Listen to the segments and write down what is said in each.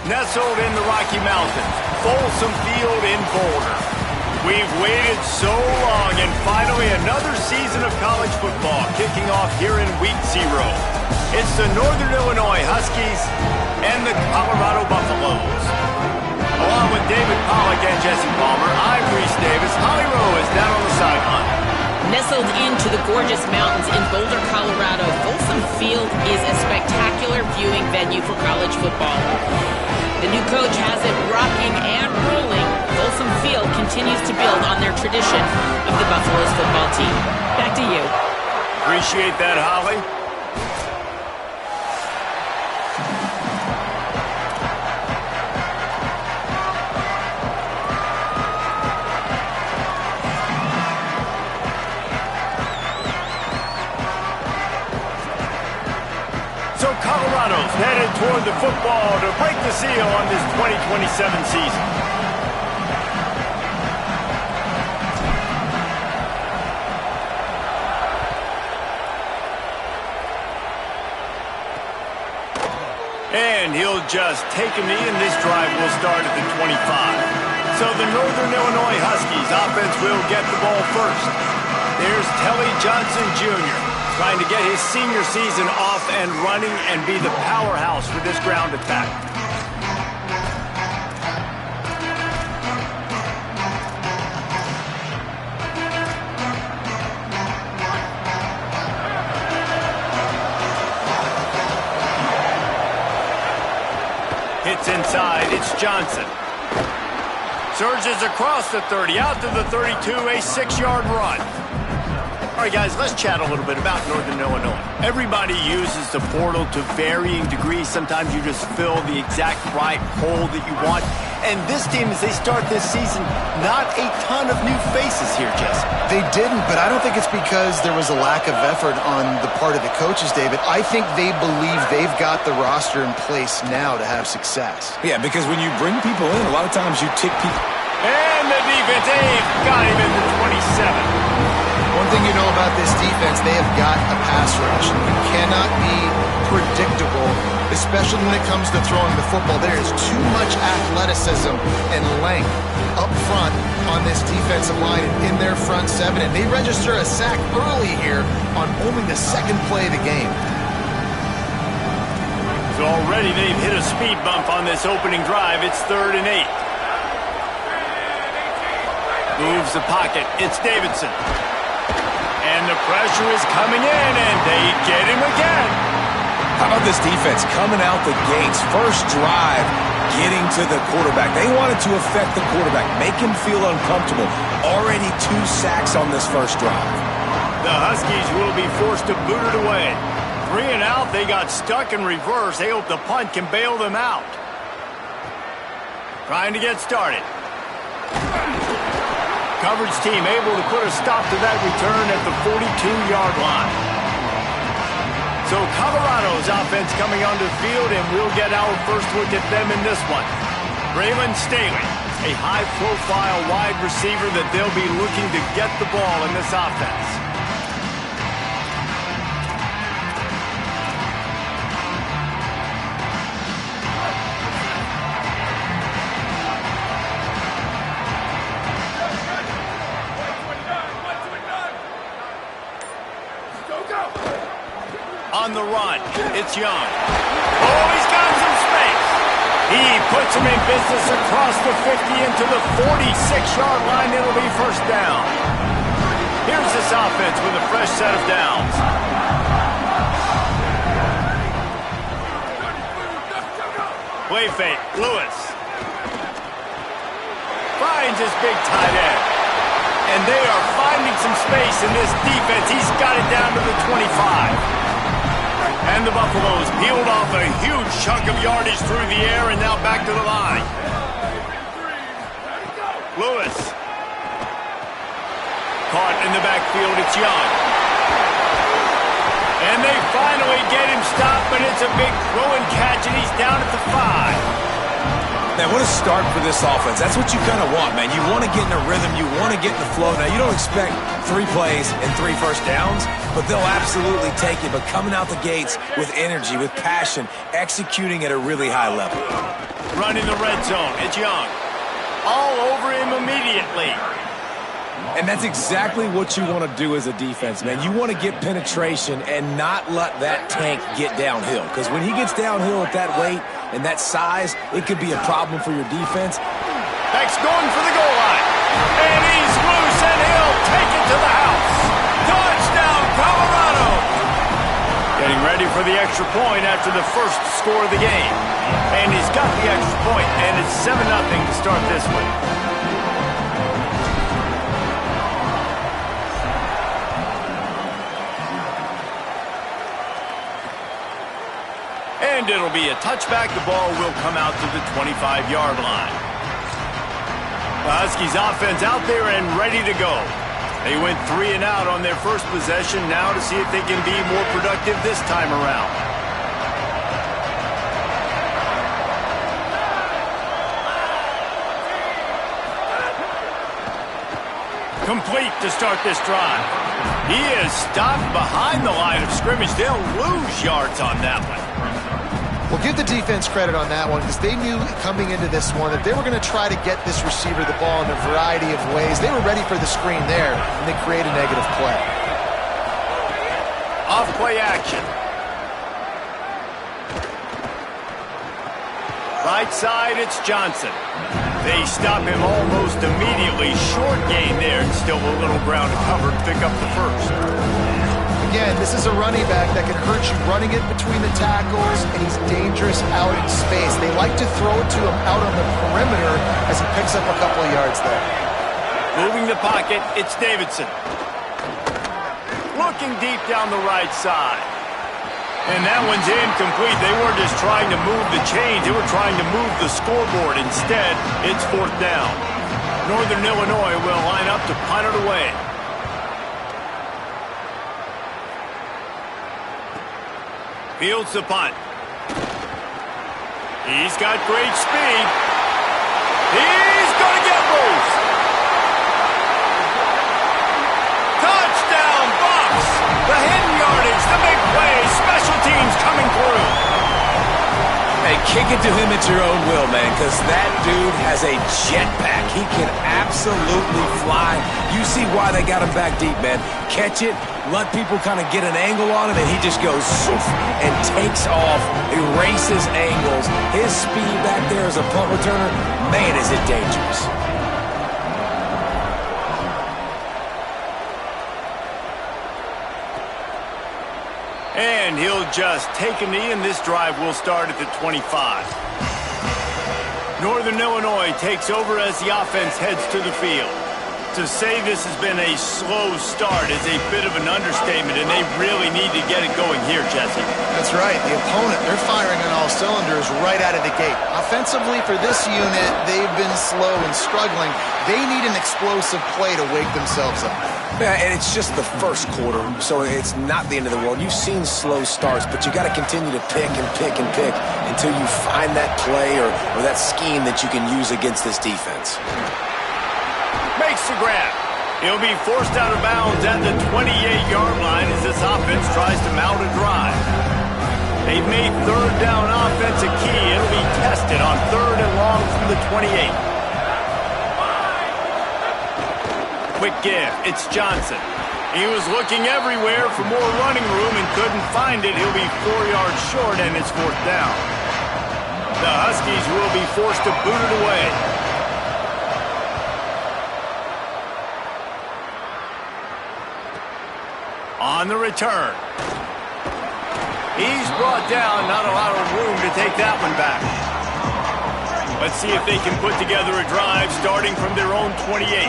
Nestled in the Rocky Mountains, Folsom Field in Boulder. We've waited so long, and finally another season of college football kicking off here in Week 0. It's the Northern Illinois Huskies and the Colorado Buffaloes. Along with David Pollack and Jesse Palmer, I'm Reese Davis. Holly Rowe is down on the sideline. Nestled into the gorgeous mountains in Boulder, Colorado, Folsom Field is a spectacular viewing venue for college football. The new coach has it rocking and rolling. Folsom Field continues to build on their tradition of the Buffaloes football team. Back to you. Appreciate that, Holly. So Colorado's headed toward the football to break the seal on this 2027 season. And he'll just take a knee, and this drive will start at the 25. So the Northern Illinois Huskies offense will get the ball first. There's Telly Johnson Jr. trying to get his senior season off and running and be the powerhouse for this ground attack. Hits inside, it's Johnson. Surges across the 30, out to the 32, a 6-yard run. All right, guys, let's chat a little bit about Northern Illinois. Everybody uses the portal to varying degrees. Sometimes you just fill the exact right hole that you want. And this team, as they start this season, not a ton of new faces here, Jesse. They didn't, but I don't think it's because there was a lack of effort on the part of the coaches, David. I think they believe they've got the roster in place now to have success. Yeah, because when you bring people in, a lot of times you tick people. And the defense, got him in the 27. One thing you know about this defense, they have got a pass rush. You cannot be predictable, especially when it comes to throwing the football. There is too much athleticism and length up front on this defensive line in their front seven, and they register a sack early here on only the second play of the game. So already they've hit a speed bump on this opening drive. It's 3rd and 8. Moves the pocket. It's Davidson. And the pressure is coming in, and they get him again. How about this defense coming out the gates, first drive, getting to the quarterback. They wanted to affect the quarterback, make him feel uncomfortable. Already 2 sacks on this first drive. The Huskies will be forced to boot it away. 3 and out, they got stuck in reverse. They hope the punt can bail them out. Trying to get started. Coverage team able to put a stop to that return at the 42-yard line. So Colorado's offense coming onto the field, and we'll get our first look at them in this one. Braylon Staley, a high-profile wide receiver that they'll be looking to get the ball in this offense. On the run, it's Young. Oh, he's got some space. He puts him in business across the 50 into the 46-yard line. It'll be first down. Here's this offense with a fresh set of downs. Play fake, Lewis. Finds his big tight end. And they are finding some space in this defense. He's got it down to the 25. And the Buffaloes peeled off a huge chunk of yardage through the air, and now back to the line. Lewis. Caught in the backfield, it's Young. And they finally get him stopped, but it's a big throw and catch, and he's down at the 5. Man, what a start for this offense. That's what you kind of want, man. You want to get in a rhythm. You want to get in the flow. Now, you don't expect 3 plays and 3 first downs, but they'll absolutely take it. But coming out the gates with energy, with passion, executing at a really high level. Running the red zone. It's Young. All over him immediately. And that's exactly what you want to do as a defense, man. You want to get penetration and not let that tank get downhill. Because when he gets downhill at that weight and that size, it could be a problem for your defense. Beck's going for the goal line. And he's loose, and he'll take it to the house. Touchdown, Colorado. Getting ready for the extra point after the first score of the game. And he's got the extra point, and it's 7-0 to start this one. And it'll be a touchback. The ball will come out to the 25-yard line. The Huskies offense out there and ready to go. They went 3 and out on their first possession. Now to see if they can be more productive this time around. Complete to start this drive. He is stopped behind the line of scrimmage. They'll lose yards on that one. Well, give the defense credit on that one because they knew coming into this one that they were going to try to get this receiver the ball in a variety of ways. They were ready for the screen there, and they created a negative play. Off play action. Right side, it's Johnson. They stop him almost immediately. Short gain there, and still a little ground to cover to pick up the first. Again, this is a running back that can hurt you running it between the tackles, and he's dangerous out in space. They like to throw it to him out on the perimeter as he picks up a couple of yards there. Moving the pocket, it's Davidson. Looking deep down the right side. And that one's incomplete. They weren't just trying to move the chains. They were trying to move the scoreboard. Instead, it's 4th down. Northern Illinois will line up to punt it away. Fields the punt. He's got great speed. He's going to get loose. Touchdown, Bucks. The hidden yardage, the big play. Special teams coming through. Hey, kick it to him at your own will, man, because that dude has a jetpack. He can absolutely fly. You see why they got him back deep, man. Catch it, let people kind of get an angle on him, and he just goes zoof and takes off, erases angles. His speed back there as a punt returner, man, is it dangerous. And he'll just take a knee, and this drive will start at the 25. Northern Illinois takes over as the offense heads to the field. To say this has been a slow start is a bit of an understatement, and they really need to get it going here, Jesse. That's right. The opponent, they're firing on all cylinders right out of the gate. Offensively, for this unit, they've been slow and struggling. They need an explosive play to wake themselves up. Yeah, and it's just the first quarter, so it's not the end of the world. You've seen slow starts, but you got to continue to pick and pick and pick until you find that play or that scheme that you can use against this defense. Makes the grab. He'll be forced out of bounds at the 28-yard line as this offense tries to mount a drive. They've made 3rd down offense a key. It'll be tested on 3rd and long from the 28. Quick give. It's Johnson. He was looking everywhere for more running room and couldn't find it. He'll be 4 yards short, and it's 4th down. The Huskies will be forced to boot it away. On the return. He's brought down, not a lot of room to take that one back. Let's see if they can put together a drive starting from their own 28.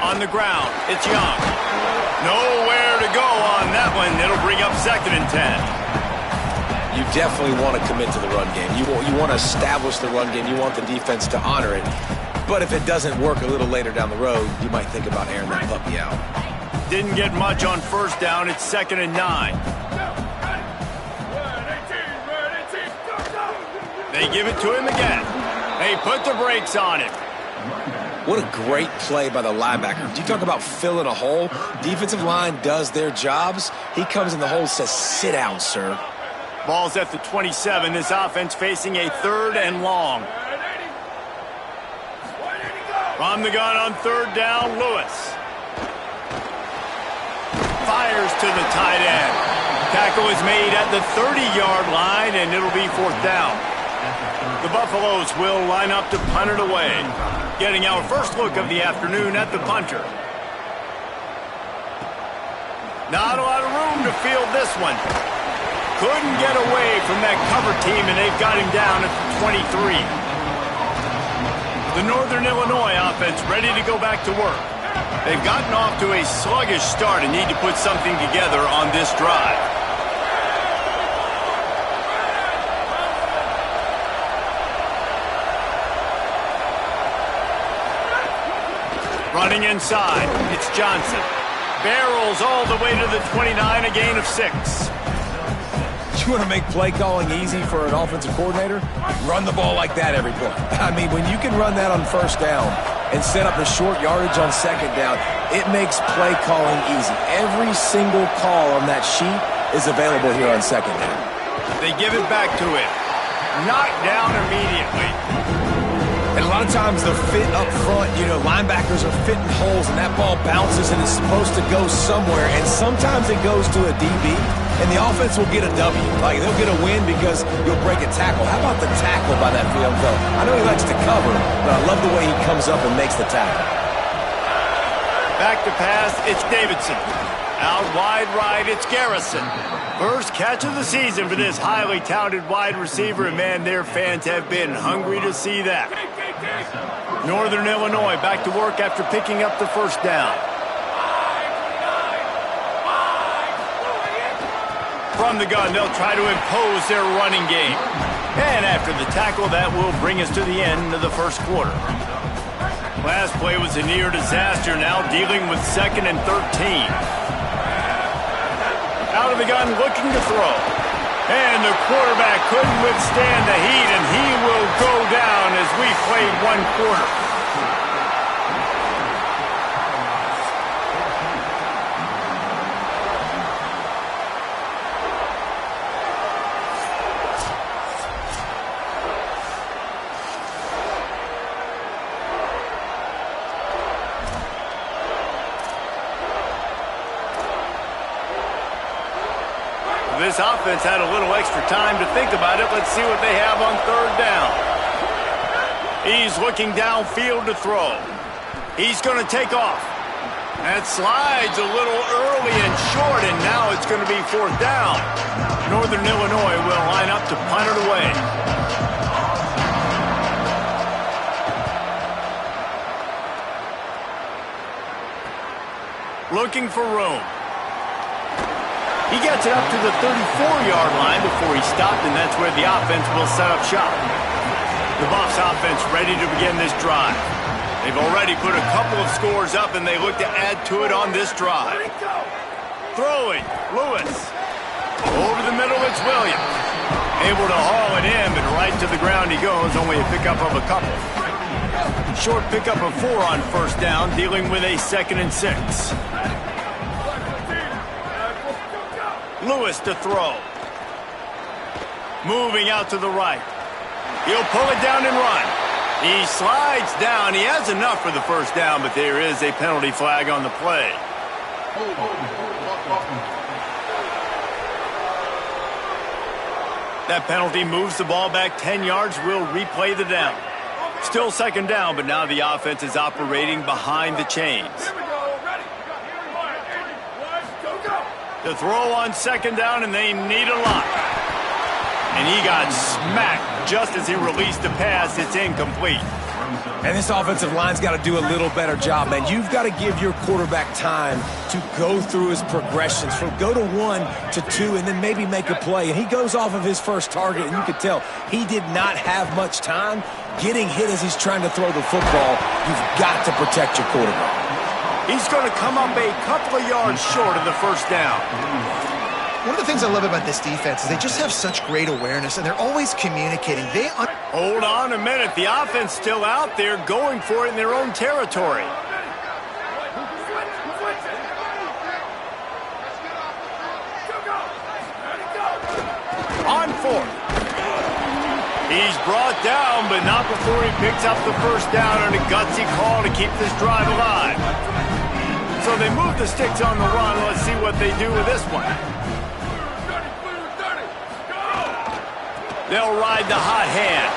On the ground, it's Young. Nowhere to go on that one. It'll bring up 2nd and 10. You definitely want to commit to the run game. You want to establish the run game. You want the defense to honor it. But if it doesn't work a little later down the road, you might think about airing that puppy out. didn't get much on first down. It's 2nd and 9. They give it to him again. They put the brakes on him. What a great play by the linebacker. You talk about filling a hole. Defensive line does their jobs. He comes in the hole and says, sit down, sir. Ball's at the 27. This offense facing a 3rd and long. From the gun on 3rd down, Lewis. Fires to the tight end. Tackle is made at the 30-yard line, and it'll be 4th down. The Buffaloes will line up to punt it away. Getting our first look of the afternoon at the punter. Not a lot of room to field this one. Couldn't get away from that cover team, and they've got him down at the 23. The Northern Illinois offense ready to go back to work. They've gotten off to a sluggish start and need to put something together on this drive. Running inside, it's Johnson. Barrels all the way to the 29, a gain of 6. You want to make play calling easy for an offensive coordinator? Run the ball like that every play. I mean, when you can run that on first down and set up a short yardage on second down, it makes play calling easy. Every single call on that sheet is available here on second down. They give it back to him. Knocked down immediately. And a lot of times the fit up front, you know, linebackers are fitting holes and that ball bounces and it's supposed to go somewhere. And sometimes it goes to a DB and the offense will get a W. Like, they'll get a win because you'll break a tackle. How about the tackle by that field coach? I know he likes to cover, but I love the way he comes up and makes the tackle. Back to pass, it's Davidson. Out wide right, it's Garrison. First catch of the season for this highly talented wide receiver, and man, their fans have been hungry to see that. Northern Illinois back to work after picking up the first down. From the gun, they'll try to impose their running game. And after the tackle, that will bring us to the end of the first quarter. Last play was a near disaster, now dealing with 2nd and 13. Out of the gun, looking to throw. And the quarterback couldn't withstand the heat, and he will go down as we play 1 quarter. This offense had a little extra time to think about it. Let's see what they have on 3rd down. He's looking downfield to throw. He's going to take off. That slides a little early and short, and now it's going to be 4th down. Northern Illinois will line up to punt it away. Looking for room. He gets it up to the 34-yard line before he stopped, and that's where the offense will set up shop. The Buffs offense ready to begin this drive. They've already put a couple of scores up, and they look to add to it on this drive. Throwing, Lewis. Over the middle, it's Williams. Able to haul it in, but right to the ground he goes, only a pickup of a couple. Short pickup of 4 on first down, dealing with a 2nd and 6. Lewis to throw. Moving out to the right. He'll pull it down and run. He slides down. He has enough for the first down, but there is a penalty flag on the play. That penalty moves the ball back 10 yards. We'll replay the down. Still 2nd down, but now the offense is operating behind the chains. The throw on 2nd down, and they need a lot. And he got smacked just as he released the pass. It's incomplete. And this offensive line's got to do a little better job, man. You've got to give your quarterback time to go through his progressions, from go to 1 to 2, and then maybe make a play. And he goes off of his first target, and you could tell he did not have much time getting hit as he's trying to throw the football. You've got to protect your quarterback. He's going to come up a couple of yards short of the first down. One of the things I love about this defense is they just have such great awareness, and they're always communicating. Hold on a minute. The offense still out there going for it in their own territory. On fourth. He's brought down, but not before he picks up the first down on a gutsy call to keep this drive alive. So they move the sticks on the run. Let's see what they do with this one. They'll ride the hot hand.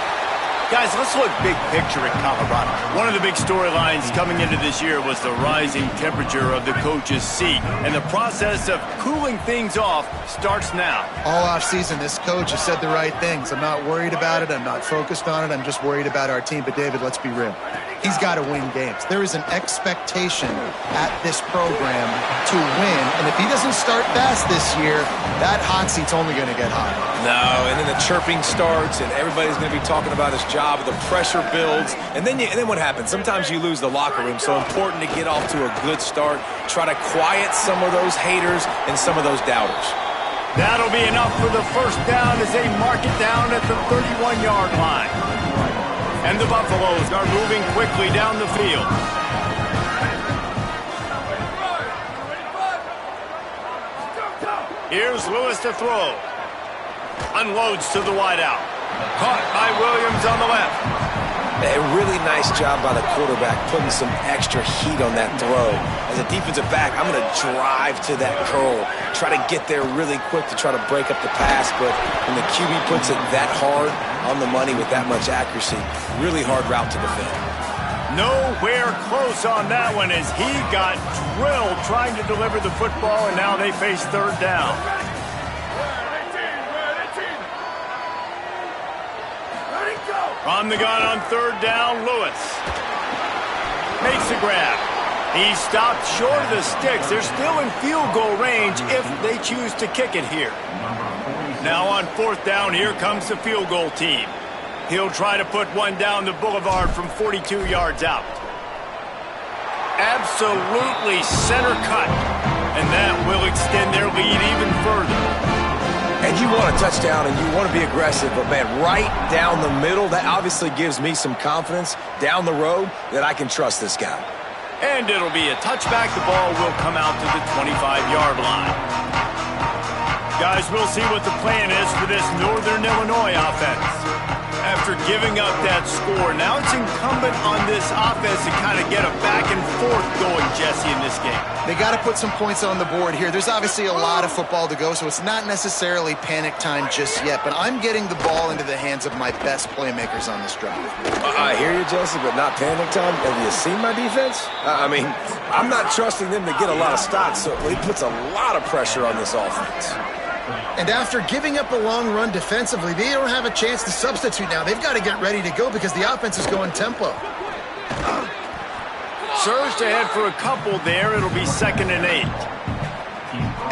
Guys, let's look big picture at Colorado. One of the big storylines coming into this year was the rising temperature of the coach's seat. And the process of cooling things off starts now. All offseason, this coach has said the right things. I'm not worried about it. I'm not focused on it. I'm just worried about our team. But, David, let's be real. He's got to win games. There is an expectation at this program to win. And if he doesn't start fast this year, that hot seat's only going to get hotter. No, and then the chirping starts, and everybody's going to be talking about his job. The pressure builds, and then what happens? Sometimes you lose the locker room. So important to get off to a good start. Try to quiet some of those haters and some of those doubters. That'll be enough for the first down as they mark it down at the 31-yard line. And the Buffaloes are moving quickly down the field. Here's Lewis to throw. Unloads to the wideout. Caught by Williams on the left. A really nice job by the quarterback putting some extra heat on that throw. As a defensive back, I'm going to drive to that curl, try to get there really quick to try to break up the pass, but when the QB puts it that hard on the money with that much accuracy, really hard route to defend. Nowhere close on that one as he got drilled trying to deliver the football, and now they face third down. From the gun on third down, Lewis makes a grab. He stopped short of the sticks. They're still in field goal range if they choose to kick it here. Now on fourth down, here comes the field goal team. He'll try to put one down the boulevard from 42 yards out. Absolutely center cut, and that will extend their lead even further. And you want a touchdown and you want to be aggressive, but, man, right down the middle, that obviously gives me some confidence down the road that I can trust this guy. And it'll be a touchback. The ball will come out to the 25-yard line. Guys, we'll see what the plan is for this Northern Illinois offense. After giving up that score, now it's incumbent on this offense to kind of get a back and forth going, Jesse, in this game. They got to put some points on the board here. There's obviously a lot of football to go, so it's not necessarily panic time just yet, but I'm getting the ball into the hands of my best playmakers on this drive. I hear you, Jesse, but not panic time. Have you seen my defense? I mean, I'm not trusting them to get a lot of stops, so he puts a lot of pressure on this offense. And after giving up a long run defensively, they don't have a chance to substitute now. They've got to get ready to go because the offense is going tempo. Surged ahead for a couple there. It'll be 2nd and 8.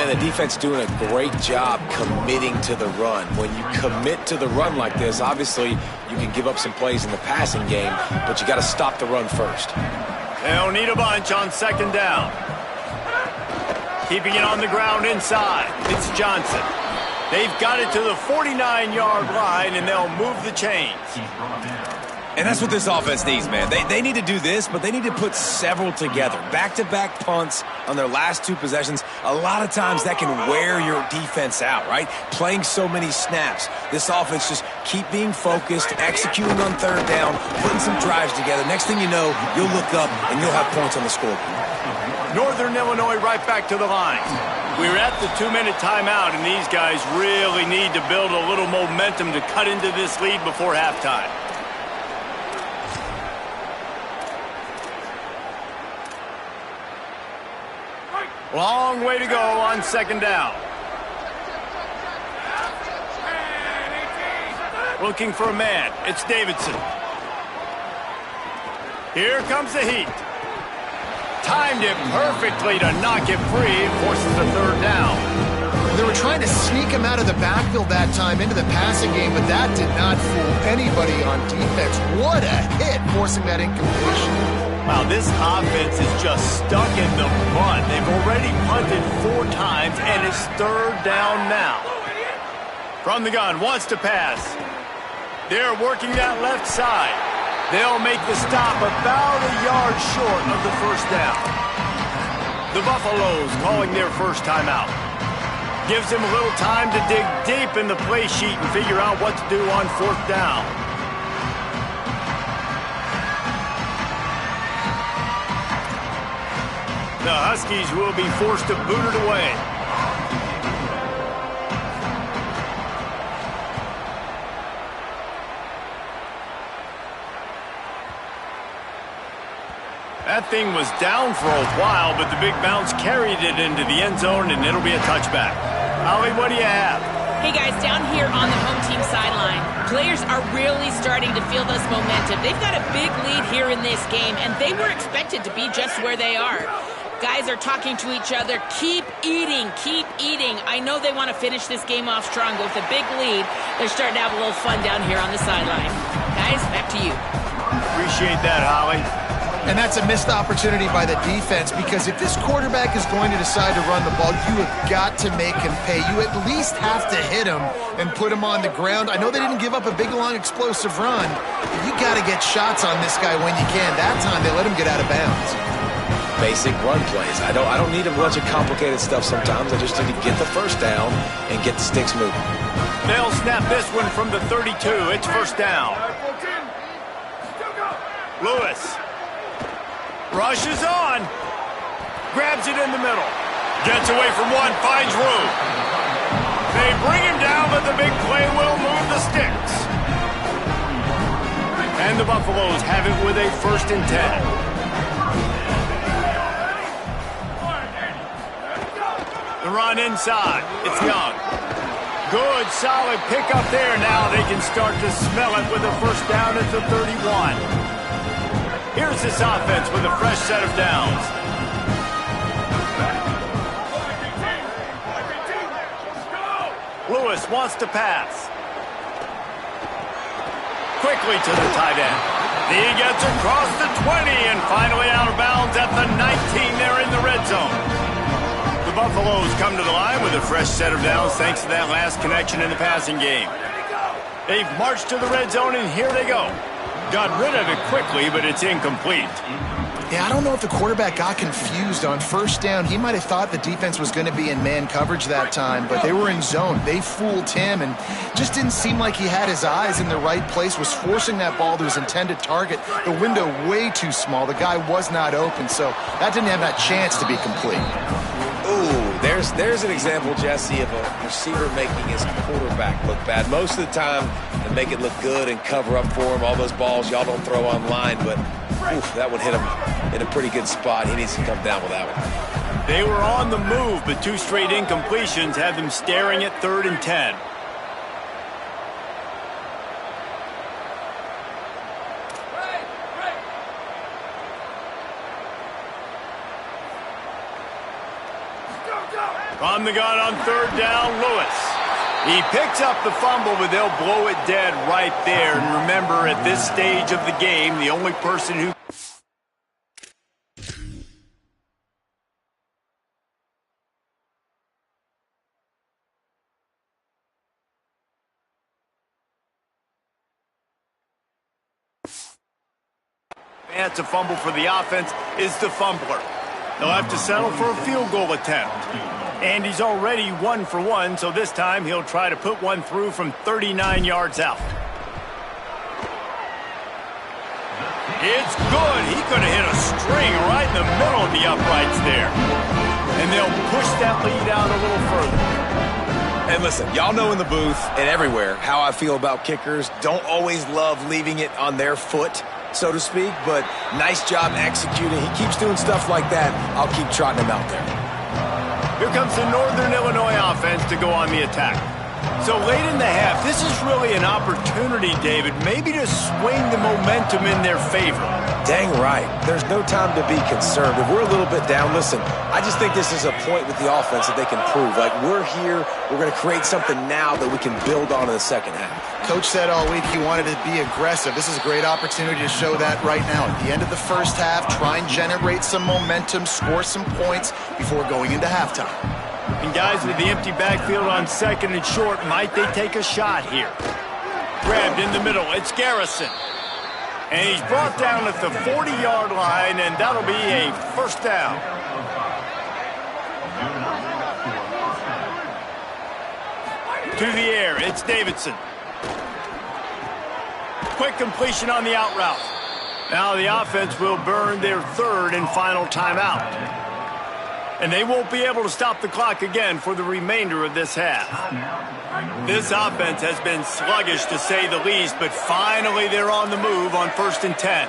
And the defense doing a great job committing to the run. When you commit to the run like this, obviously you can give up some plays in the passing game, but you got to stop the run first. They'll need a bunch on 2nd down. Keeping it on the ground inside. It's Johnson. They've got it to the 49-yard line, and they'll move the chains. And that's what this offense needs, man. They need to do this, but they need to put several together. Back-to-back punts on their last 2 possessions. A lot of times that can wear your defense out, right? Playing so many snaps. This offense just keep being focused, executing on 3rd down, putting some drives together. Next thing you know, you'll look up and you'll have points on the scoreboard. Northern Illinois right back to the line. We're at the 2-minute timeout, and these guys really need to build a little momentum to cut into this lead before halftime. Long way to go on 2nd down. Looking for a man. It's Davidson. Here comes the heat. Timed it perfectly to knock it free. Forces the 3rd down. They were trying to sneak him out of the backfield that time into the passing game, but that did not fool anybody on defense. What a hit, forcing that incompletion. Wow, this offense is just stuck in the mud. They've already punted 4 times, and it's 3rd down now. From the gun, wants to pass. They're working that left side. They'll make the stop about a yard short of the 1st down. The Buffaloes calling their first timeout. Gives them a little time to dig deep in the play sheet and figure out what to do on 4th down. The Huskies will be forced to boot it away. That thing was down for a while, but the big bounce carried it into the end zone, and it'll be a touchback. Holly, what do you have? Hey guys, down here on the home team sideline, players are really starting to feel this momentum. They've got a big lead here in this game, and they were expected to be just where they are. Guys are talking to each other. Keep eating, keep eating. I know they want to finish this game off strong, but with a big lead, they're starting to have a little fun down here on the sideline. Guys, back to you. Appreciate that, Holly. And that's a missed opportunity by the defense, because if this quarterback is going to decide to run the ball, you have got to make him pay. You at least have to hit him and put him on the ground. I know they didn't give up a big, long, explosive run, but you got to get shots on this guy when you can. That time, they let him get out of bounds. Basic run plays. I don't need a bunch of complicated stuff sometimes. I just need to get the 1st down and get the sticks moving. They'll snap this one from the 32. It's 1st down. Lewis. Rushes on. Grabs it in the middle. Gets away from one, finds room. They bring him down, but the big play will move the sticks. And the Buffaloes have it with a 1st and 10. The run inside. It's Young. Good, solid pickup there. Now they can start to smell it with a 1st down at the 31. Here's this offense with a fresh set of downs. Lewis wants to pass. Quickly to the tight end. He gets across the 20 and finally out of bounds at the 19 there in the red zone. The Buffaloes come to the line with a fresh set of downs thanks to that last connection in the passing game. They've marched to the red zone, and here they go. Got rid of it quickly, but it's incomplete. Yeah, I don't know if the quarterback got confused on 1st down. He might have thought the defense was going to be in man coverage that time, but they were in zone. They fooled him, and just didn't seem like he had his eyes in the right place, was forcing that ball to his intended target. The window way too small. The guy was not open, so that didn't have that chance to be complete. Ooh, there's an example, Jesse, of a receiver making his quarterback look bad. Most of the time, they make it look good and cover up for him. All those balls y'all don't throw online, but oof, that one hit him in a pretty good spot. He needs to come down with that one. They were on the move, but 2 straight incompletions had them staring at 3rd and 10. From the gun on 3rd down, Lewis. He picks up the fumble, but they'll blow it dead right there. And remember, at this stage of the game, the only person who... That's a fumble for the offense is the fumbler. They'll have to settle for a field goal attempt. And he's already 1 for 1, so this time he'll try to put one through from 39 yards out. It's good. He could have hit a string right in the middle of the uprights there. And they'll push that lead out a little further. And listen, y'all know in the booth and everywhere how I feel about kickers. Don't always love leaving it on their foot, so to speak, but nice job executing. He keeps doing stuff like that. I'll keep trotting him out there. Here comes the Northern Illinois offense to go on the attack. So late in the half, this is really an opportunity, David, maybe to swing the momentum in their favor. Dang right. There's no time to be concerned. If we're a little bit down, listen, I just think this is a point with the offense that they can prove. Like, we're here, we're going to create something now that we can build on in the second half. Coach said all week he wanted to be aggressive. This is a great opportunity to show that right now. At the end of the first half, try and generate some momentum, score some points before going into halftime. And guys, with the empty backfield on second and short, might they take a shot here? Grabbed in the middle, it's Garrison. And he's brought down at the 40-yard line, and that'll be a first down. To the air, it's Davidson. Quick completion on the out route. Now the offense will burn their third and final timeout. And they won't be able to stop the clock again for the remainder of this half. This offense has been sluggish to say the least, but finally they're on the move on 1st and 10.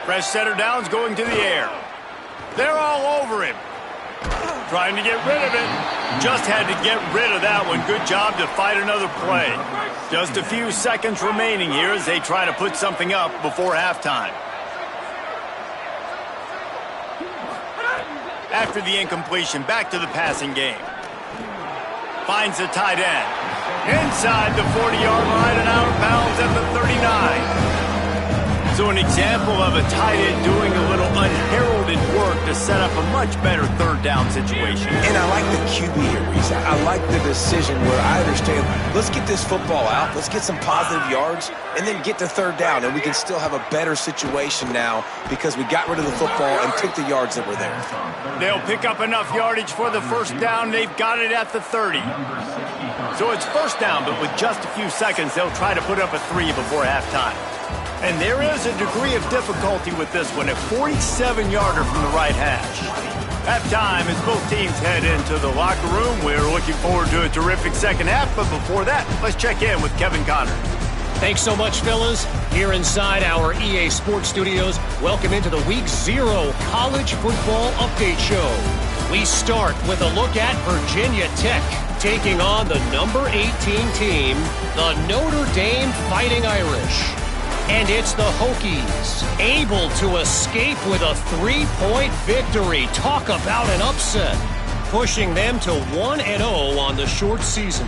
Fresh setter downs going to the air. They're all over him. Trying to get rid of it. Just had to get rid of that one. Good job to fight another play. Just a few seconds remaining here as they try to put something up before halftime. After the incompletion, back to the passing game. Finds the tight end. Inside the 40-yard line and out of bounds at the 39. So an example of a tight end doing a little unheralded work to set up a much better third down situation. And I like the QB here, Reese. I like the decision where I understand, let's get this football out, let's get some positive yards, and then get to third down, and we can still have a better situation now because we got rid of the football and took the yards that were there. They'll pick up enough yardage for the first down. They've got it at the 30. So it's first down, but with just a few seconds, they'll try to put up a 3 before halftime. And there is a degree of difficulty with this one, a 47-yarder from the right hash. Halftime as both teams head into the locker room. We're looking forward to a terrific second half, but before that, let's check in with Kevin Connor. Thanks so much, fellas. Here inside our EA Sports Studios, welcome into the Week 0 College Football Update Show. We start with a look at Virginia Tech taking on the number 18 team, the Notre Dame Fighting Irish. And it's the Hokies, able to escape with a 3-point victory. Talk about an upset, pushing them to 1-0 on the short season.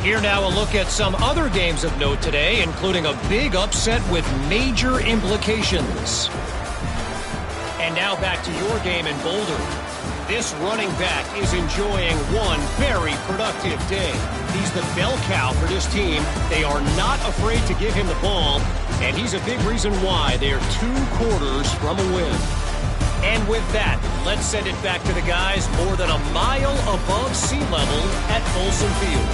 Here now a look at some other games of note today, including a big upset with major implications. And now back to your game in Boulder. This running back is enjoying one very productive day. He's the bell cow for this team. They are not afraid to give him the ball, and he's a big reason why they're 2 quarters from a win. And with that, let's send it back to the guys more than a mile above sea level at Folsom Field.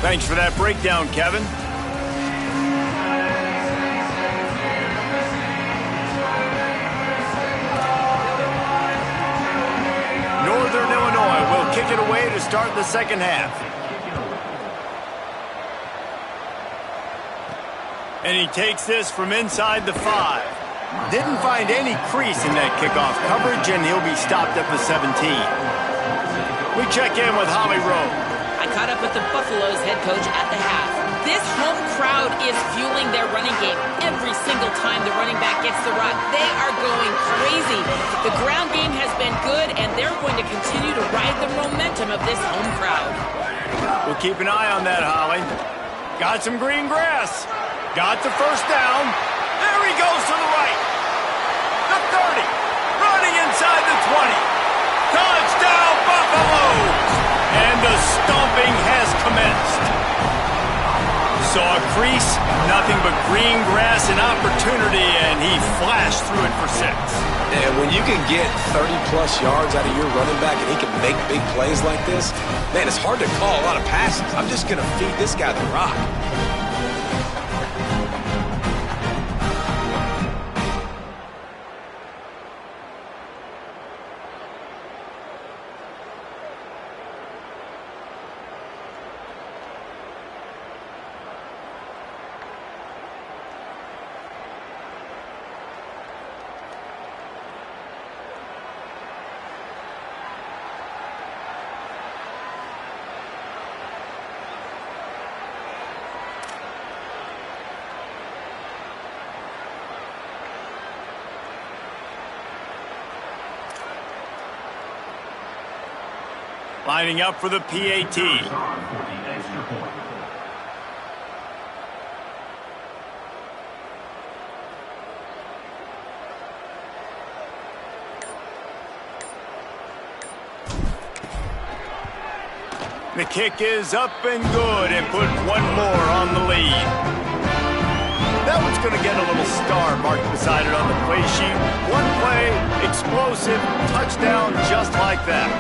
Thanks for that breakdown, Kevin. Northern Illinois will kick it away to start the second half. And he takes this from inside the 5. Didn't find any crease in that kickoff coverage, and he'll be stopped at the 17. We check in with Holly Rowe. I caught up with the Buffaloes head coach at the half. This home crowd is fueling their running game. Every single time the running back gets the rock, they are going crazy. The ground game has been good, and they're going to continue to ride the momentum of this home crowd. We'll keep an eye on that, Holly. Got some green grass. Got the first down. There he goes to the right. The 30. Running inside the 20. Touchdown, Buffaloes! And the stomping has commenced. Saw a crease, nothing but green grass and opportunity, and he flashed through it for 6. And when you can get 30-plus yards out of your running back and he can make big plays like this, man, it's hard to call a lot of passes. I'm just going to feed this guy the rock. Lining up for the PAT. The kick is up and good and put one more on the lead. That one's going to get a little star marked beside it on the play sheet. One play, explosive, touchdown just like that.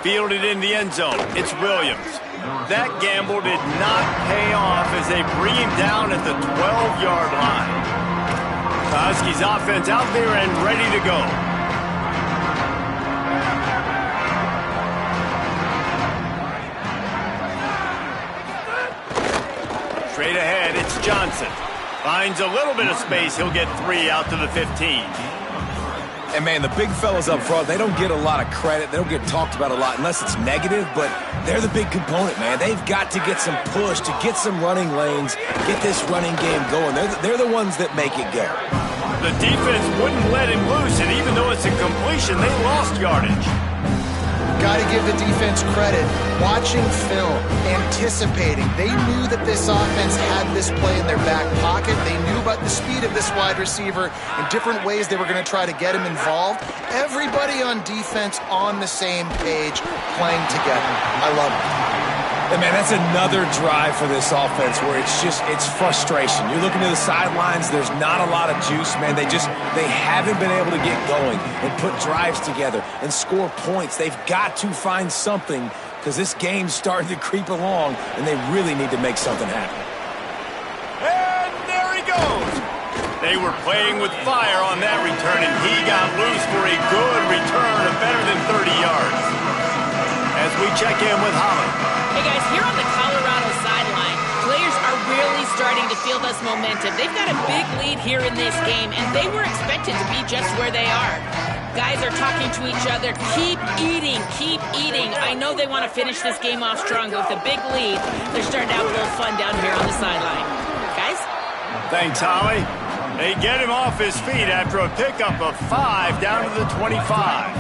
Fielded in the end zone. It's Williams. That gamble did not pay off as they bring him down at the 12-yard line. Huskies offense out there and ready to go. Straight ahead, it's Johnson. Finds a little bit of space. He'll get 3 out to the 15. And, man, the big fellas up front, they don't get a lot of credit. They don't get talked about a lot unless it's negative, but they're the big component, man. They've got to get some push, to get some running lanes, get this running game going. They're the ones that make it go. The defense wouldn't let him loose, and even though it's a completion, they lost yardage. Got to give the defense credit. Watching film, anticipating. They knew that this offense had this play in their back pocket. They knew about the speed of this wide receiver and different ways they were going to try to get him involved. Everybody on defense on the same page, playing together. I love it. And, man, that's another drive for this offense where it's frustration. You're looking to the sidelines. There's not a lot of juice, man. They haven't been able to get going and put drives together and score points. They've got to find something because this game's starting to creep along, and they really need to make something happen. And there he goes. They were playing with fire on that return, and he got loose for a good return of better than 30 yards. As we check in with Holland. Hey guys, here on the Colorado sideline, players are really starting to feel this momentum. They've got a big lead here in this game, and they were expected to be just where they are. Guys are talking to each other, keep eating, keep eating. I know they want to finish this game off strong, but with a big lead, they're starting to have a little fun down here on the sideline. Guys? Thanks, Holly. They get him off his feet after a pickup of 5 down to the 25.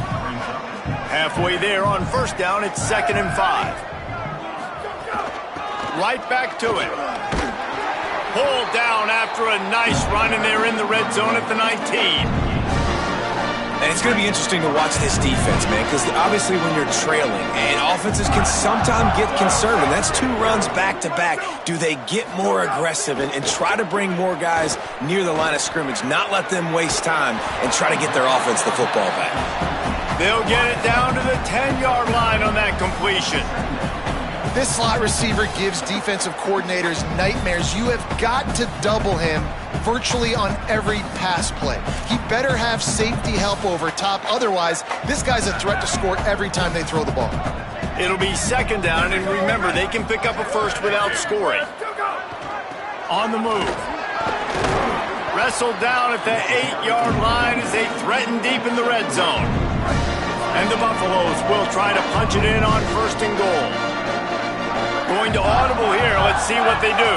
Halfway there on first down, it's 2nd and 5. Right back to it. Pulled down after a nice run, and they're in the red zone at the 19. And it's going to be interesting to watch this defense, man, because obviously when you're trailing, and offenses can sometimes get conservative. That's 2 runs back-to-back. Do they get more aggressive and try to bring more guys near the line of scrimmage, not let them waste time, and try to get their offense the football back? They'll get it down to the 10-yard line on that completion. This slot receiver gives defensive coordinators nightmares. You have got to double him virtually on every pass play. He better have safety help over top. Otherwise, this guy's a threat to score every time they throw the ball. It'll be 2nd down, and remember, they can pick up a first without scoring. On the move. Wrestled down at the 8-yard line as they threaten deep in the red zone. And the Buffaloes will try to punch it in on 1st and goal. Going to audible here. Let's see what they do.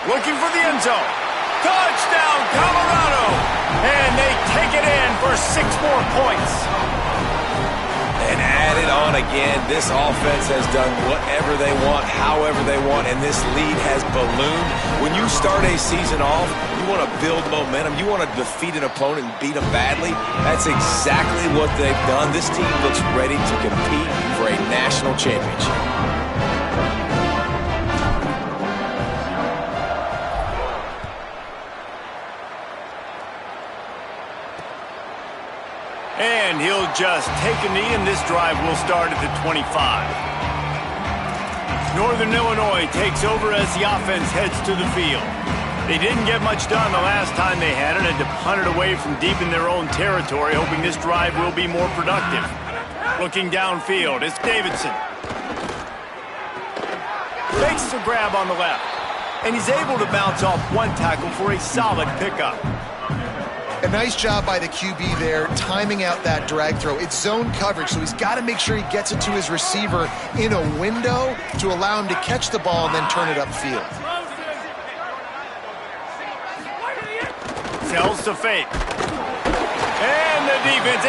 Looking for the end zone. Touchdown, Colorado! And they take it in for 6 more points. And add it on again. This offense has done whatever they want, however they want, and this lead has ballooned. When you start a season off, you want to build momentum. You want to defeat an opponent and beat them badly. That's exactly what they've done. This team looks ready to compete for a national championship. And he'll just take a knee, and this drive will start at the 25. Northern Illinois takes over as the offense heads to the field. They didn't get much done the last time they had it, and to punt it away from deep in their own territory, hoping this drive will be more productive. Looking downfield, it's Davidson. Makes the grab on the left, and he's able to bounce off 1 tackle for a solid pickup. And nice job by the QB there, timing out that drag throw. It's zone coverage, so he's got to make sure he gets it to his receiver in a window to allow him to catch the ball and then turn it upfield. Tells to fake. And the defense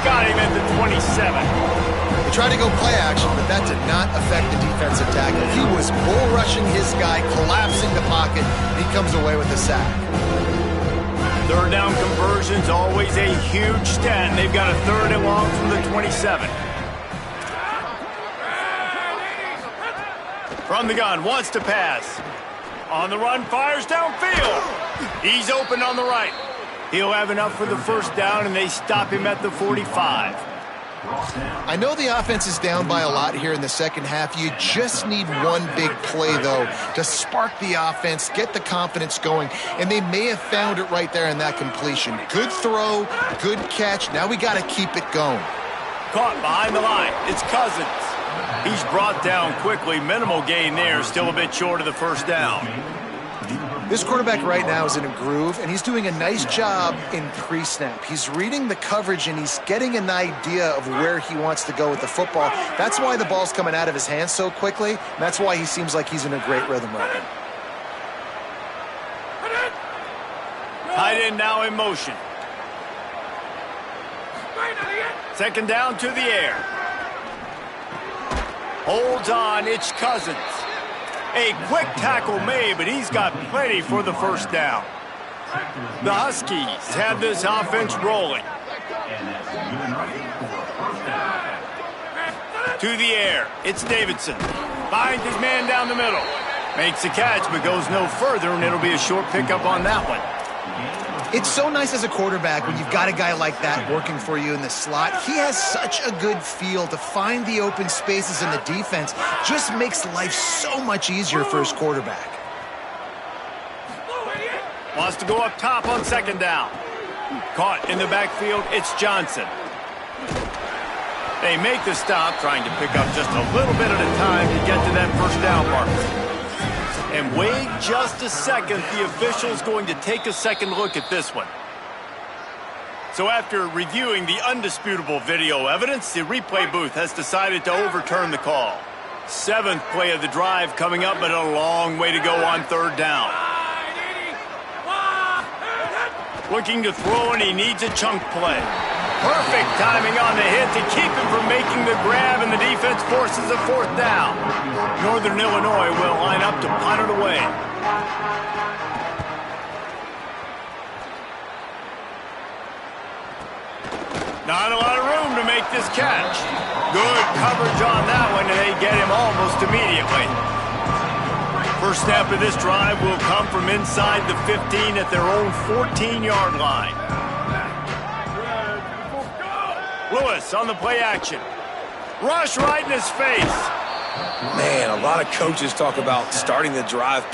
got him at the 27. He tried to go play action, but that did not affect the defensive tackle. He was bull rushing his guy, collapsing the pocket. He comes away with a sack. Third down conversion's always a huge stat, and they've got a 3rd and long from the 27. From the gun, wants to pass. On the run, fires downfield. He's open on the right. He'll have enough for the first down, and they stop him at the 45. I know the offense is down by a lot here in the second half. You just need one big play, though, to spark the offense, get the confidence going, and they may have found it right there in that completion. Good throw, good catch. Now we got to keep it going. Caught behind the line. It's Cousins. He's brought down quickly. Minimal gain there. Still a bit short of the first down. This quarterback right now is in a groove, and he's doing a nice job in pre-snap. He's reading the coverage, and he's getting an idea of where he wants to go with the football. That's why the ball's coming out of his hands so quickly, and that's why he seems like he's in a great rhythm right now. Tight end now in motion. Second down to the air. Holds on, it's Cousins. A quick tackle made, but he's got plenty for the first down. The Huskies have this offense rolling. To the air, it's Davidson. Finds his man down the middle. Makes a catch, but goes no further, and it'll be a short pickup on that one. It's so nice as a quarterback when you've got a guy like that working for you in the slot. He has such a good feel to find the open spaces in the defense. Just makes life so much easier for his quarterback. Wants to go up top on second down. Caught in the backfield, it's Johnson. They make the stop, trying to pick up just a little bit at a time to get to that first down marker. And wait just a second, the official's going to take a second look at this one. So after reviewing the undisputable video evidence, the replay booth has decided to overturn the call. 7th play of the drive coming up, but a long way to go on third down. Looking to throw, and he needs a chunk play. Perfect timing on the hit to keep him from making the grab, and the defense forces a 4th down. Northern Illinois will line up to punt it away. Not a lot of room to make this catch. Good coverage on that one, and they get him almost immediately. First snap of this drive will come from inside the 15 at their own 14-yard line. Lewis on the play action. Rush right in his face. Man, a lot of coaches talk about starting the drive.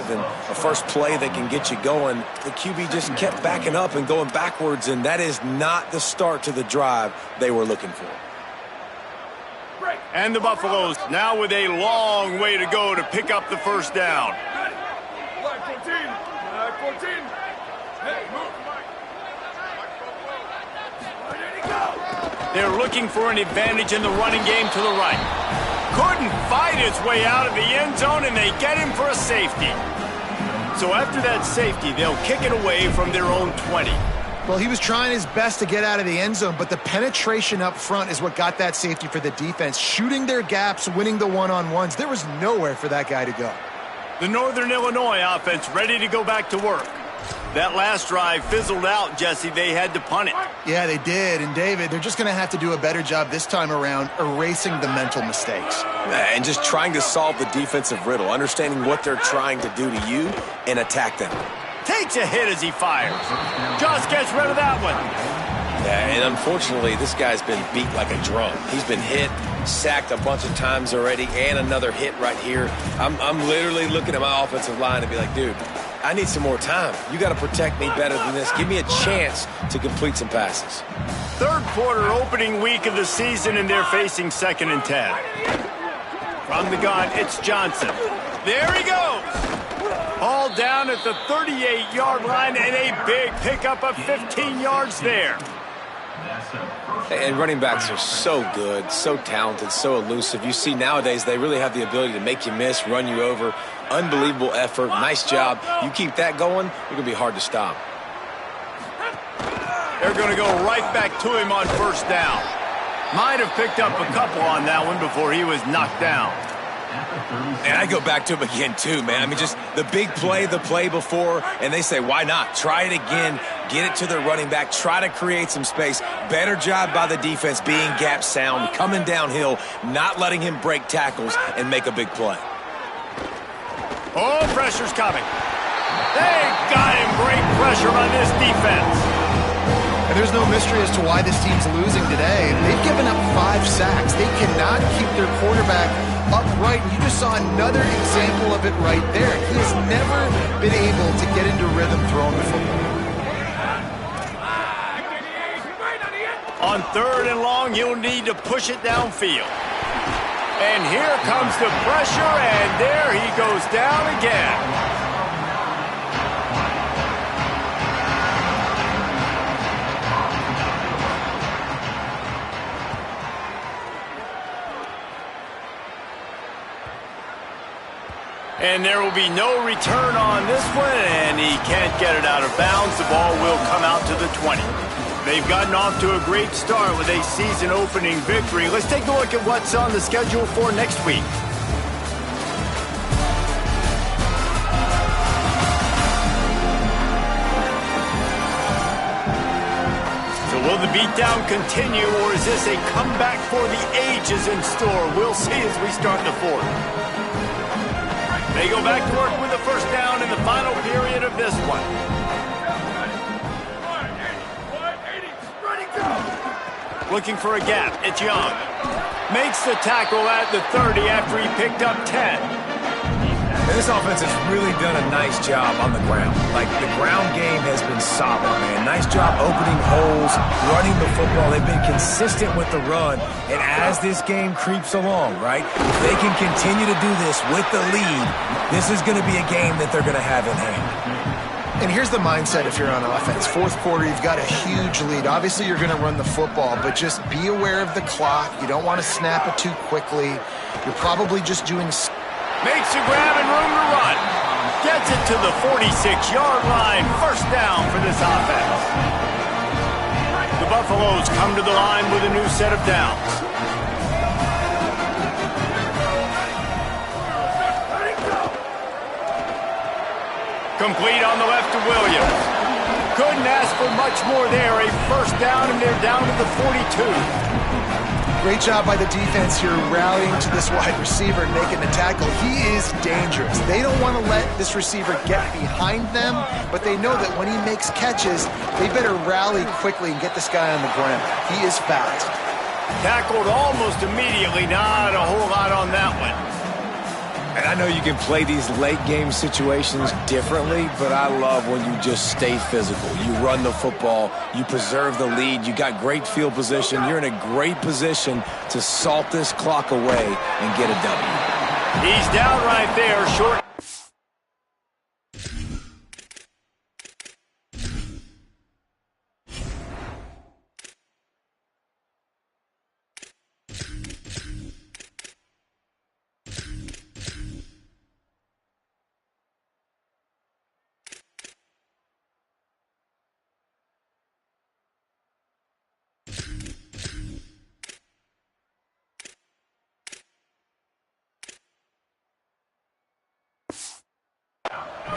Then a first play that can get you going, the QB just kept backing up and going backwards, and that is not the start to the drive they were looking for. And the Buffaloes now with a long way to go to pick up the first down. They're looking for an advantage in the running game to the right. Couldn't fight his way out of the end zone, and they get him for a safety. So after that safety, they'll kick it away from their own 20. Well, he was trying his best to get out of the end zone, but the penetration up front is what got that safety for the defense. Shooting their gaps, winning the one-on-ones. There was nowhere for that guy to go. The Northern Illinois offense ready to go back to work. That last drive fizzled out, Jesse. They had to punt it. Yeah, they did. And, David, they're just going to have to do a better job this time around erasing the mental mistakes. And just trying to solve the defensive riddle, understanding what they're trying to do to you and attack them. Takes a hit as he fires. Just gets rid of that one. Yeah, and unfortunately, this guy's been beat like a drum. He's been hit, sacked a bunch of times already, and another hit right here. I'm literally looking at my offensive line and be like, dude, I need some more time. You got to protect me better than this. Give me a chance to complete some passes. Third quarter, opening week of the season, and they're facing 2nd and 10. From the gun, it's Johnson. There he goes. All down at the 38-yard line, and a big pickup of 15 yards there. And running backs are so good, so talented, so elusive. You see nowadays they really have the ability to make you miss, run you over. Unbelievable effort. Nice job. You keep that going, you're going to be hard to stop. They're going to go right back to him on 1st down. Might have picked up a couple on that one before he was knocked down. And I go back to him again, too, man. I mean, just the big play, the play before, and they say, why not? Try it again. Get it to their running back. Try to create some space. Better job by the defense being gap sound, coming downhill, not letting him break tackles and make a big play. Oh, pressure's coming. They got him. Great pressure on this defense. And there's no mystery as to why this team's losing today. They've given up 5 sacks. They cannot keep their quarterback upright. You just saw another example of it right there. He has never been able to get into rhythm throwing the football. On 3rd and long, you'll need to push it downfield. And here comes the pressure, and there he goes down again. And there will be no return on this one, and he can't get it out of bounds. The ball will come out to the 20. They've gotten off to a great start with a season-opening victory. Let's take a look at what's on the schedule for next week. So will the beatdown continue, or is this a comeback for the ages in store? We'll see as we start the 4th. They go back to work with the 1st down in the final period of this one. Looking for a gap. It's Young. Makes the tackle at the 30 after he picked up 10. And this offense has really done a nice job on the ground. Like, the ground game has been solid, man. Nice job opening holes, running the football. They've been consistent with the run. And as this game creeps along, right, if they can continue to do this with the lead, this is going to be a game that they're going to have in hand. And here's the mindset if you're on offense. 4th quarter, you've got a huge lead. Obviously, you're going to run the football, but just be aware of the clock. You don't want to snap it too quickly. You're probably just doing... Makes a grab and room to run. Gets it to the 46-yard line. 1st down for this offense. The Buffaloes come to the line with a new set of downs. Complete on the left to Williams. Couldn't ask for much more there. A 1st down, and they're down to the 42. Great job by the defense here rallying to this wide receiver and making the tackle. He is dangerous. They don't want to let this receiver get behind them, but they know that when he makes catches, they better rally quickly and get this guy on the ground. He is fast. Tackled almost immediately. Not a whole lot on that one. And I know you can play these late-game situations differently, but I love when you just stay physical. You run the football, you preserve the lead, you got great field position, you're in a great position to salt this clock away and get a W. He's down right there, short.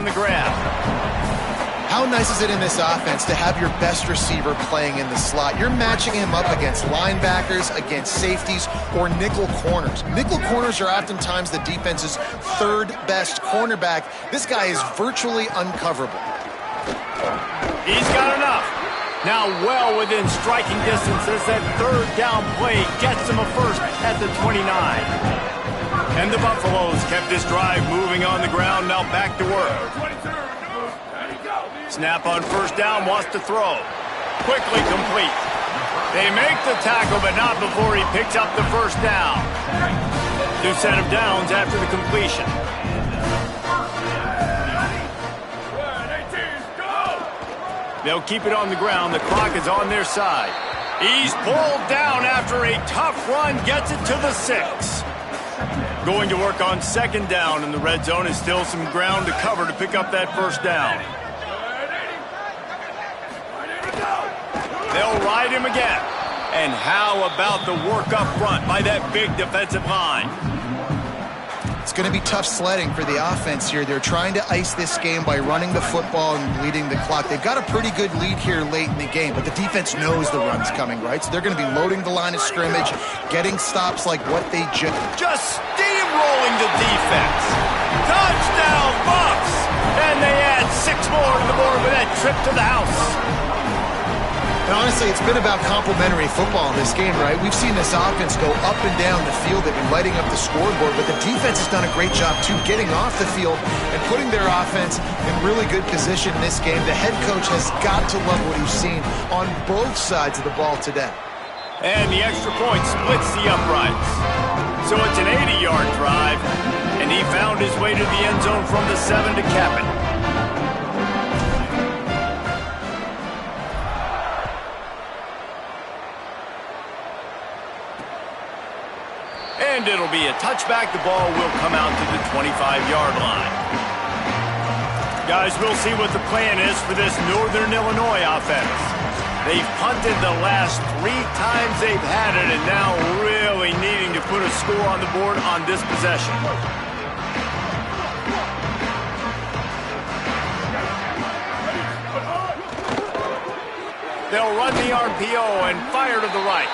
The grab. How nice is it in this offense to have your best receiver playing in the slot? You're matching him up against linebackers, against safeties, or nickel corners. Nickel corners are oftentimes the defense's third best cornerback. This guy is virtually uncoverable. He's got enough. Now well within striking distance as that third down play gets him a first at the 29. And the Buffaloes kept this drive moving on the ground, now back to work. Snap on first down, wants to throw. Quickly complete. They make the tackle, but not before he picks up the first down. New set of downs after the completion. They'll keep it on the ground. The clock is on their side. He's pulled down after a tough run, gets it to the 6. Going to work on second down, and the red zone is still some ground to cover to pick up that first down. They'll ride him again. And how about the work up front by that big defensive line? It's going to be tough sledding for the offense here. They're trying to ice this game by running the football and bleeding the clock. They've got a pretty good lead here late in the game, but the defense knows the run's coming, right? So they're going to be loading the line of scrimmage, getting stops like what they just steamrolling the defense. Touchdown, Bucks! And they add 6 more to the board with that trip to the house. And honestly, it's been about complementary football in this game, right? We've seen this offense go up and down the field. They've been lighting up the scoreboard, but the defense has done a great job, too, getting off the field and putting their offense in really good position in this game. The head coach has got to love what he's seen on both sides of the ball today. And the extra point splits the uprights. So it's an 80-yard drive, and he found his way to the end zone from the 7 to cap it. And it'll be a touchback. The ball will come out to the 25-yard line. Guys, we'll see what the plan is for this Northern Illinois offense. They've punted the last 3 times they've had it, and now really needing to put a score on the board on this possession. They'll run the RPO and fire to the right.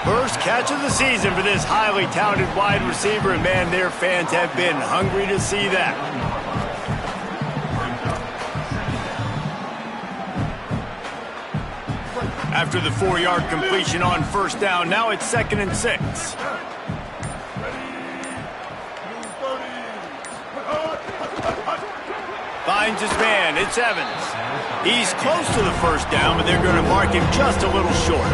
First catch of the season for this highly talented wide receiver, and man, their fans have been hungry to see that. After the 4-yard completion on first down, now it's 2nd and 6. Finds his man, it's Evans. He's close to the first down, but they're going to mark him just a little short.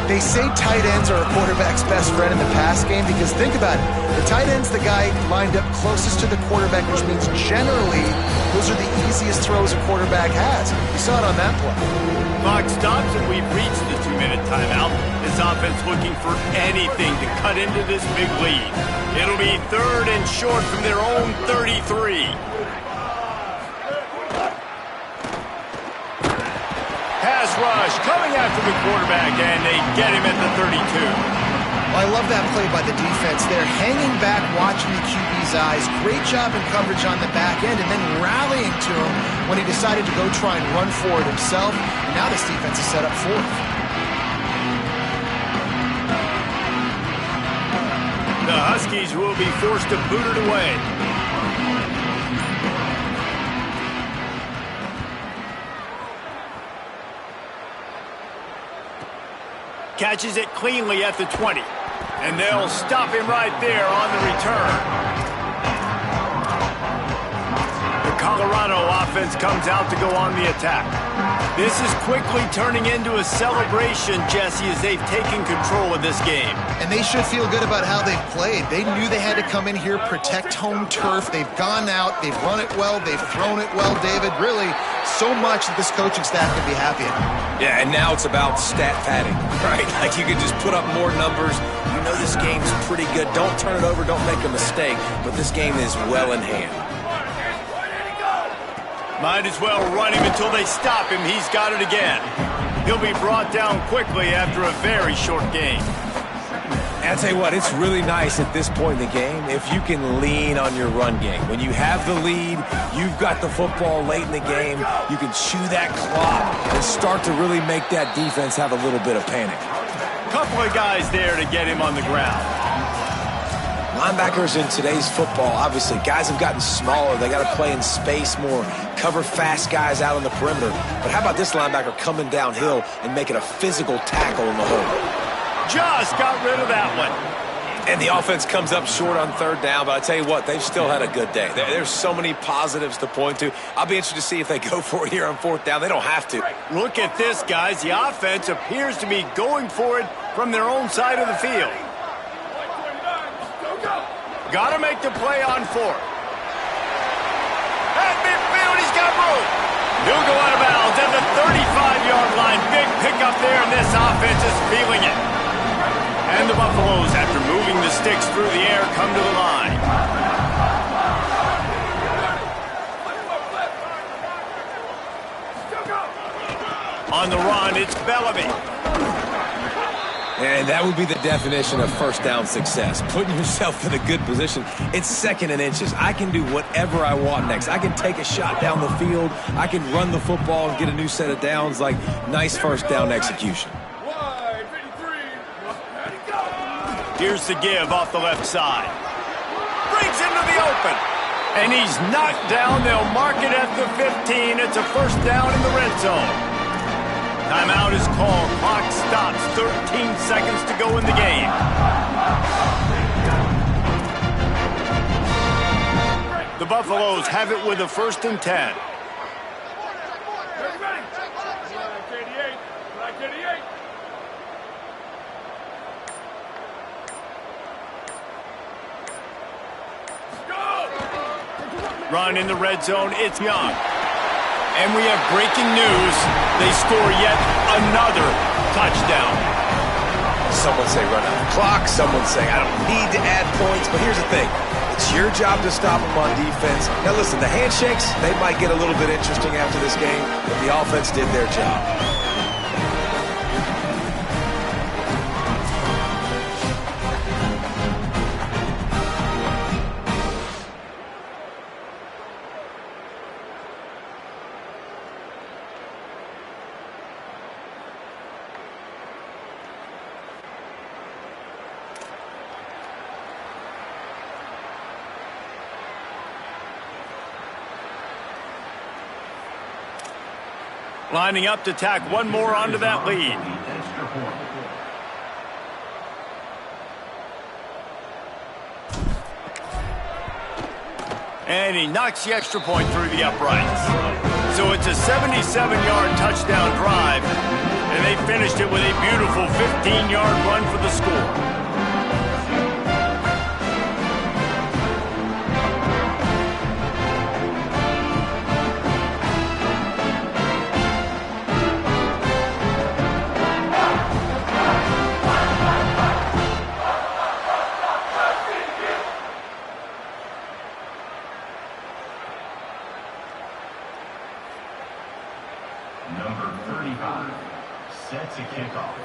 They say tight ends are a quarterback's best friend in the pass game because think about it. The tight end's the guy lined up closest to the quarterback, which means generally those are the easiest throws a quarterback has. You saw it on that play. Clock stops and we've reached the 2-minute timeout. This offense looking for anything to cut into this big lead. It'll be 3rd and short from their own 33. Pass rush coming after the quarterback, and they get him at the 32. Well, I love that play by the defense. They're hanging back, watching the QB's eyes. Great job in coverage on the back end, and then rallying to him when he decided to go try and run for it himself. And now this defense is set up for it. The Huskies will be forced to boot it away. Catches it cleanly at the 20. And they'll stop him right there on the return. The Colorado offense comes out to go on the attack. This is quickly turning into a celebration, Jesse, as they've taken control of this game. And they should feel good about how they've played. They knew they had to come in here, protect home turf. They've gone out, they've run it well, they've thrown it well, David. Really, so much that this coaching staff can be happy about. Yeah, and now it's about stat padding, right? Like you can just put up more numbers. You know this game's pretty good. Don't turn it over, don't make a mistake. But this game is well in hand. Might as well run him until they stop him. He's got it again. He'll be brought down quickly after a very short game. And I'll tell you what, it's really nice at this point in the game if you can lean on your run game. When you have the lead, you've got the football late in the game, you can chew that clock and start to really make that defense have a little bit of panic. Couple of guys there to get him on the ground. Linebackers in today's football, obviously, guys have gotten smaller. They got to play in space more, cover fast guys out on the perimeter. But how about this linebacker coming downhill and making a physical tackle in the hole? Just got rid of that one. And the offense comes up short on third down, but I tell you what, they've still had a good day. There's so many positives to point to. I'll be interested to see if they go for it here on fourth down. They don't have to. Look at this, guys. The offense appears to be going for it from their own side of the field. Got to make the play on fourth. At midfield, he's got room. He'll go out of bounds at the 35-yard line. Big pickup there, and this offense is feeling it. And the Buffaloes, after moving the sticks through the air, come to the line. On the run, it's Bellamy. And that would be the definition of first down success. Putting yourself in a good position. It's second and inches. I can do whatever I want next. I can take a shot down the field. I can run the football and get a new set of downs. Like, nice first down execution. Here's the give off the left side. Brings into the open. And he's knocked down. They'll mark it at the 15. It's a first down in the red zone. Timeout is called. Clock stops. 13 seconds to go in the game. The Buffaloes have it with a 1st and 10. Run in the red zone. It's Young. And we have breaking news. They score yet another touchdown. Some would say run out the clock. Some would say I don't need to add points. But here's the thing. It's your job to stop them on defense. Now listen, the handshakes, they might get a little bit interesting after this game, but the offense did their job. Lining up to tack one more onto that lead. And he knocks the extra point through the uprights. So it's a 77-yard touchdown drive, and they finished it with a beautiful 15-yard run for the score. Number 35, set to kick off.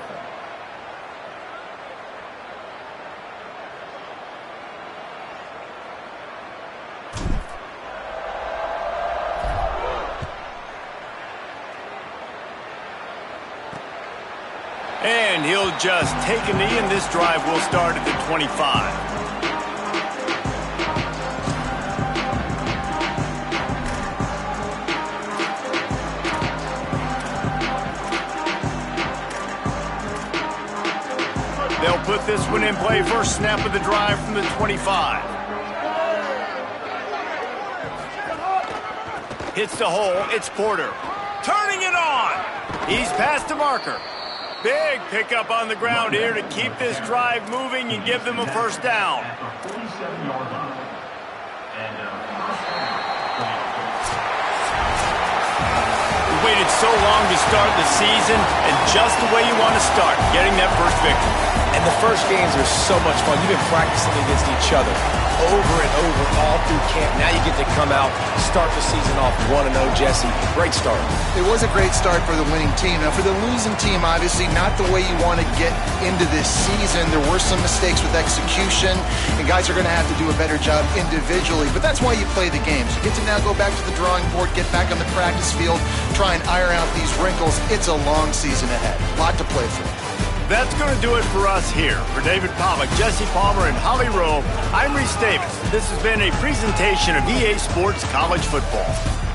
And he'll just take a knee, and this drive will start at the 25. They'll put this one in play. First snap of the drive from the 25. Hits the hole. It's Porter. Turning it on. He's past the marker. Big pickup on the ground here to keep this drive moving and give them a first down. We waited so long to start the season, and just the way you want to start, getting that first victory. And the first games are so much fun. You've been practicing against each other over and over all through camp. Now you get to come out, start the season off 1-0, Jesse. Great start. It was a great start for the winning team. Now, for the losing team, obviously not the way you want to get into this season. There were some mistakes with execution, and guys are going to have to do a better job individually. But that's why you play the games. You get to now go back to the drawing board, get back on the practice field, try and iron out these wrinkles. It's a long season ahead. A lot to play for. That's going to do it for us here. For David Pollack, Jesse Palmer, and Holly Rowe, I'm Reese Davis. This has been a presentation of EA Sports College Football.